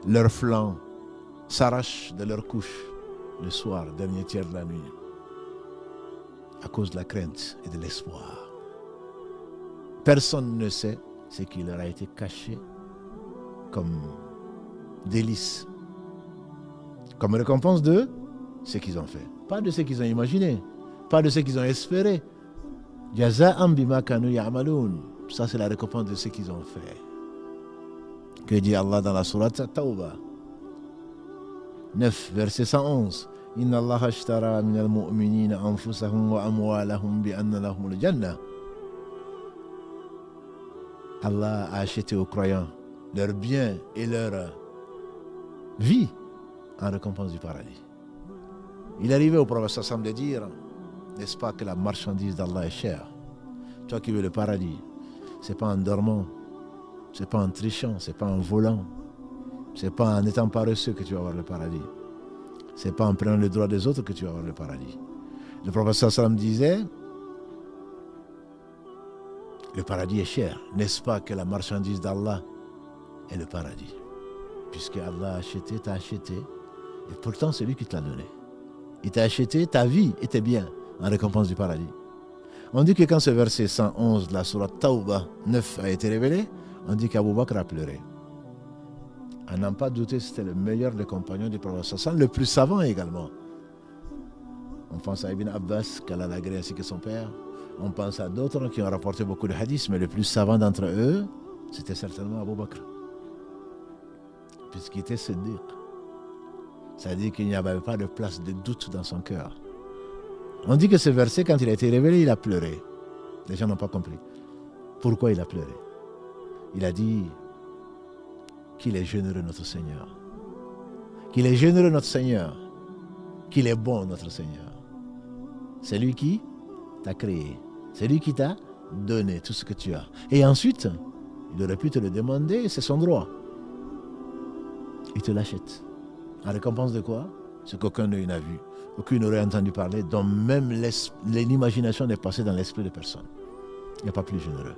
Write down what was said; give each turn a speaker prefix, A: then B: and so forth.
A: leurs flancs s'arrachent de leur couche le soir, dernier tiers de la nuit, à cause de la crainte et de l'espoir. Personne ne sait ce qui leur a été caché comme délice, comme récompense de ce qu'ils ont fait. Pas de ce qu'ils ont imaginé, pas de ce qu'ils ont espéré. Jaza'an bima kanu ya'malun. Ça, c'est la récompense de ce qu'ils ont fait. Que dit Allah dans la sourate Tawbah 9, verset 111. Inna Allah ashtara minal mu'minina anfusahum wa amwalahum bi anna lahumul jannah. Allah a acheté aux croyants leurs biens et leur vie en récompense du paradis. Il arrivait au prophète Sassam de dire, n'est-ce pas que la marchandise d'Allah est chère? Toi qui veux le paradis, c'est pas en dormant, c'est pas en trichant, c'est pas en volant, c'est pas en étant paresseux que tu vas avoir le paradis. C'est pas en prenant le droit des autres que tu vas avoir le paradis. Le prophète Sassam disait, le paradis est cher, n'est-ce pas que la marchandise d'Allah est le paradis? Puisque Allah a acheté, t'a acheté, et pourtant c'est lui qui te l'a donné. Il t'a acheté ta vie et tes biens en récompense du paradis. On dit que quand ce verset 111 de la sourate Tawbah 9 a été révélé, on dit qu'Abou Bakr a pleuré. À n'en pas douter, c'était le meilleur des compagnons du prophète Sassan, le plus savant également. On pense à Ibn Abbas, qu'Allah l'a agréé ainsi que son père. On pense à d'autres qui ont rapporté beaucoup de hadiths, mais le plus savant d'entre eux, c'était certainement Abou Bakr. Puisqu'il était siddiq. C'est-à-dire qu'il n'y avait pas de place de doute dans son cœur. On dit que ce verset, quand il a été révélé, il a pleuré. Les gens n'ont pas compris. Pourquoi il a pleuré? Il a dit qu'il est généreux notre Seigneur. Qu'il est généreux notre Seigneur. Qu'il est bon notre Seigneur. C'est lui qui t'a créé. C'est lui qui t'a donné tout ce que tu as. Et ensuite, il aurait pu te le demander, c'est son droit. Il te l'achète. En récompense de quoi? Ce qu'aucun d'eux n'a vu, aucun n'aurait entendu parler, dont même l'imagination n'est passée dans l'esprit de personne. Il n'y a pas plus généreux.